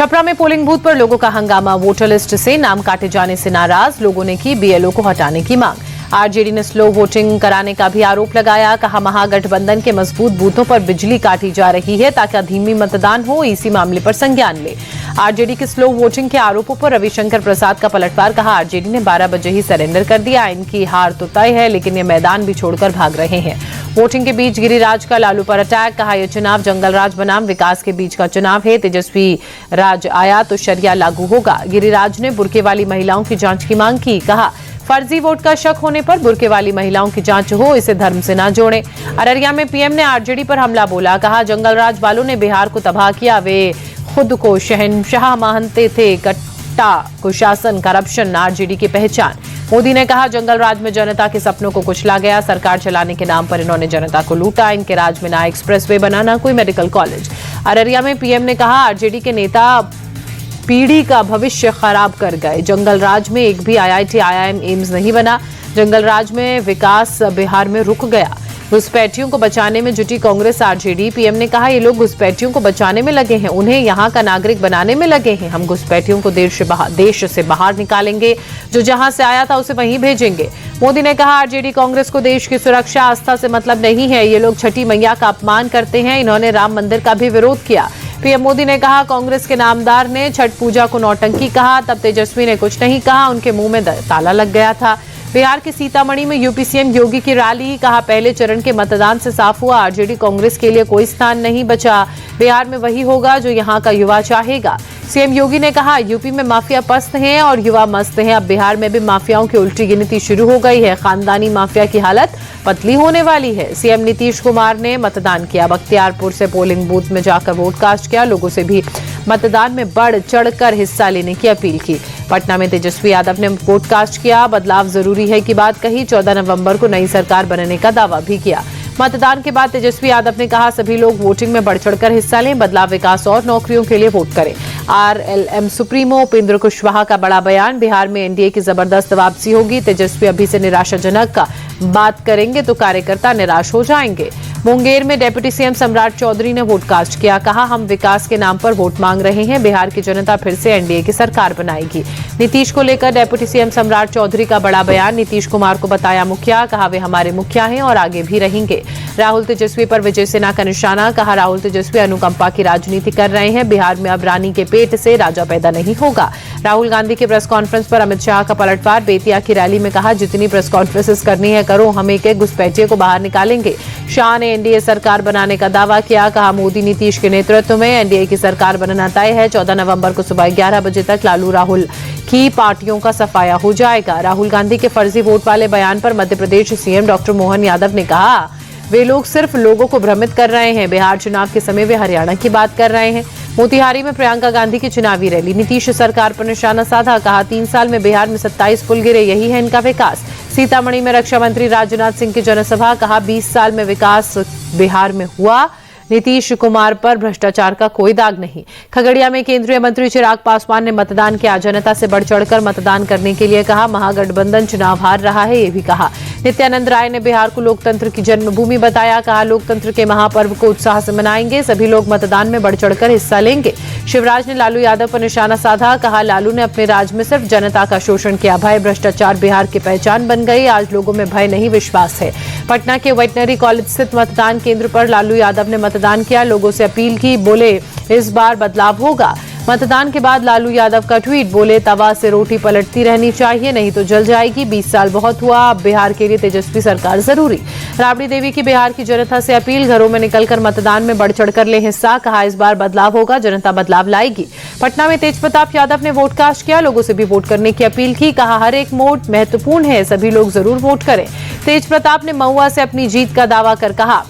छपरा में polling booth पर लोगों का हंगामा। वोटर लिस्ट से नाम काटे जाने से नाराज लोगों ने की बीएलओ को हटाने की मांग। आरजेडी ने स्लो वोटिंग कराने का भी आरोप लगाया। कहा, महागठबंधन के मजबूत बूथों पर बिजली काटी जा रही है ताकि धीमी मतदान हो। इसी मामले पर संज्ञान ले। आरजेडी की स्लो वोटिंग के आरोपों पर रविशंकर प्रसाद का पलटवार। कहा, आरजेडी ने 12 बजे ही सरेंडर कर दिया। इनकी हार तो तय है, लेकिन ये मैदान भी छोड़कर भाग रहे हैं। वोटिंग के बीच गिरिराज का लालू पर अटैक। कहा, यह चुनाव जंगल राज बनाम विकास के बीच का चुनाव है। तेजस्वी राज आया तो शरिया लागू होगा। गिरिराज ने बुर्के वाली महिलाओं की जांच की मांग की। कहा, फर्जी वोट का शक होने पर बुर्के वाली महिलाओं की जांच हो, इसे धर्म से न जोड़ें। अररिया में पीएम ने आरजेडी पर हमला बोला। कहा, जंगल राज वालों ने बिहार को तबाह किया। वे खुद को शहंशाह मानते थे। कट्टा कुशासन, करप्शन आरजेडी की पहचान। मोदी ने कहा, जंगल राज में जनता के सपनों को कुचला गया। सरकार चलाने के नाम पर इन्होंने जनता को लूटा। इनके राज में ना एक्सप्रेसवे बना, ना कोई मेडिकल कॉलेज। अररिया में पीएम ने कहा, आरजेडी के नेता पीढ़ी का भविष्य खराब कर गए। जंगल राज में एक भी आईआईटी, आईआईएम, एम्स नहीं बना। जंगल राज में विकास बिहार में रुक गया। घुसपैठियों को बचाने में जुटी कांग्रेस आरजेडी। पीएम ने कहा, ये लोग घुसपैठियों को बचाने में लगे हैं, उन्हें यहां का नागरिक बनाने में लगे हैं। हम घुसपैठियों को देश से बाहर निकालेंगे, जो जहां से आया था उसे वहीं भेजेंगे। मोदी ने कहा, आरजेडी कांग्रेस को देश की सुरक्षा आस्था से मतलब नहीं है। ये लोग छठी मैया का अपमान करते हैं। इन्होंने राम मंदिर का भी विरोध किया। पीएम मोदी ने कहा, कांग्रेस के नामदार ने छठ पूजा को नौटंकी कहा। तब तेजस्वी ने कुछ नहीं कहा, उनके मुंह में ताला लग गया था। बिहार के सीतामढ़ी में यूपी सीएम योगी की रैली। कहा, पहले चरण के मतदान से साफ हुआ, आरजेडी कांग्रेस के लिए कोई स्थान नहीं बचा। बिहार में वही होगा जो यहां का युवा चाहेगा। सीएम योगी ने कहा, यूपी में माफिया पस्त हैं और युवा मस्त हैं। अब बिहार में भी माफियाओं की उल्टी गिनती शुरू हो गई है। खानदानी माफिया की हालत पतली होने वाली है। सीएम नीतीश कुमार ने मतदान किया। बख्तियारपुर से पोलिंग बूथ में जाकर वोट कास्ट किया। लोगों से भी मतदान में बढ़ चढ़कर हिस्सा लेने की अपील की। पटना में तेजस्वी यादव ने वोट कास्ट किया। बदलाव जरूरी है की बात कही। 14 नवंबर को नई सरकार बनने का दावा भी किया। मतदान के बाद तेजस्वी यादव ने कहा, सभी लोग वोटिंग में बढ़ चढ़कर हिस्सा लें। बदलाव, विकास और नौकरियों के लिए वोट करें। आरएलएम सुप्रीमो उपेंद्र कुशवाहा का बड़ा बयान। बिहार में एनडीए की जबरदस्त वापसी होगी। तेजस्वी अभी से निराशाजनक का बात करेंगे तो कार्यकर्ता निराश हो जाएंगे। मुंगेर में डिप्टी सीएम सम्राट चौधरी ने वोट कास्ट किया। कहा, हम विकास के नाम पर वोट मांग रहे हैं। बिहार की जनता फिर से एनडीए की सरकार बनाएगी। नीतीश को लेकर डिप्टी सीएम सम्राट चौधरी का बड़ा बयान। नीतीश कुमार को बताया मुखिया। कहा, वे हमारे मुखिया हैं और आगे भी रहेंगे। राहुल तेजस्वी पर विजय सेना का निशाना। कहा, राहुल तेजस्वी अनुकंपा की राजनीति कर रहे हैं। बिहार में अब रानी के पेट से राजा पैदा नहीं होगा। राहुल गांधी के प्रेस कॉन्फ्रेंस पर अमित शाह का पलटवार। बेतिया की रैली में कहा, जितनी प्रेस कॉन्फ्रेंसेस करनी है करो, हम एक घुसपैठिए को बाहर निकालेंगे। शाह ने एनडीए सरकार बनाने का दावा किया। कहा, मोदी नीतीश के नेतृत्व में एनडीए की सरकार बनना तय है। 14 नवंबर को सुबह 11 बजे तक लालू राहुल की पार्टियों का सफाया हो जाएगा। राहुल गांधी के फर्जी वोट वाले बयान पर मध्य प्रदेश सीएम डॉक्टर मोहन यादव ने कहा, वे लोग सिर्फ लोगों को भ्रमित कर रहे हैं। बिहार चुनाव के समय वे हरियाणा की बात कर रहे हैं। मोतिहारी में प्रियंका गांधी की चुनावी रैली। नीतीश सरकार पर निशाना साधा। कहा, 3 साल में बिहार में 27 पुल गिरे, यही है इनका विकास। सीतामढ़ी में रक्षा मंत्री राजनाथ सिंह की जनसभा। कहा, 20 साल में विकास बिहार में हुआ। नीतीश कुमार पर भ्रष्टाचार का कोई दाग नहीं। खगड़िया में केंद्रीय मंत्री चिराग पासवान ने मतदान किया। जनता से बढ़ चढ़कर मतदान करने के लिए कहा। महागठबंधन चुनाव हार रहा है, ये भी कहा। नित्यानंद राय ने बिहार को लोकतंत्र की जन्मभूमि बताया। कहा, लोकतंत्र के महापर्व को उत्साह से मनाएंगे। सभी लोग मतदान में बढ़ चढ़कर हिस्सा लेंगे। शिवराज ने लालू यादव पर निशाना साधा। कहा, लालू ने अपने राज में सिर्फ जनता का शोषण किया। भय, भ्रष्टाचार बिहार की पहचान बन गई। आज लोगों में भय नहीं, विश्वास है। पटना के वेटनरी कॉलेज स्थित मतदान केंद्र पर लालू यादव ने मतदान किया। लोगों से अपील की। बोले, इस बार बदलाव होगा। मतदान के बाद लालू यादव का ट्वीट। बोले, तवा से रोटी पलटती रहनी चाहिए, नहीं तो जल जाएगी। 20 साल बहुत हुआ, अब बिहार के लिए तेजस्वी सरकार जरूरी। राबड़ी देवी की बिहार की जनता से अपील। घरों में निकलकर मतदान में बढ़ चढ़कर ले हिस्सा। कहा, इस बार बदलाव होगा, जनता बदलाव लाएगी। पटना में तेज प्रताप यादव ने वोट कास्ट किया। लोगों से भी वोट करने की अपील की। कहा, हर एक वोट महत्वपूर्ण है, सभी लोग जरूर वोट करें। तेज प्रताप ने महुआ से अपनी जीत का दावा कर कहा,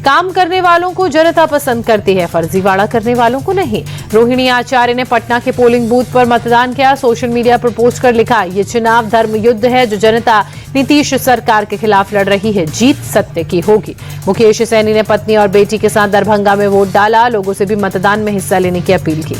काम करने वालों को जनता पसंद करती है, फर्जीवाड़ा करने वालों को नहीं। रोहिणी आचार्य ने पटना के पोलिंग बूथ पर मतदान किया। सोशल मीडिया पर पोस्ट कर लिखा, ये चुनाव धर्म युद्ध है, जो जनता नीतीश सरकार के खिलाफ लड़ रही है, जीत सत्य की होगी। मुकेश सैनी ने पत्नी और बेटी के साथ दरभंगा में वोट डाला। लोगों से भी मतदान में हिस्सा लेने की अपील की।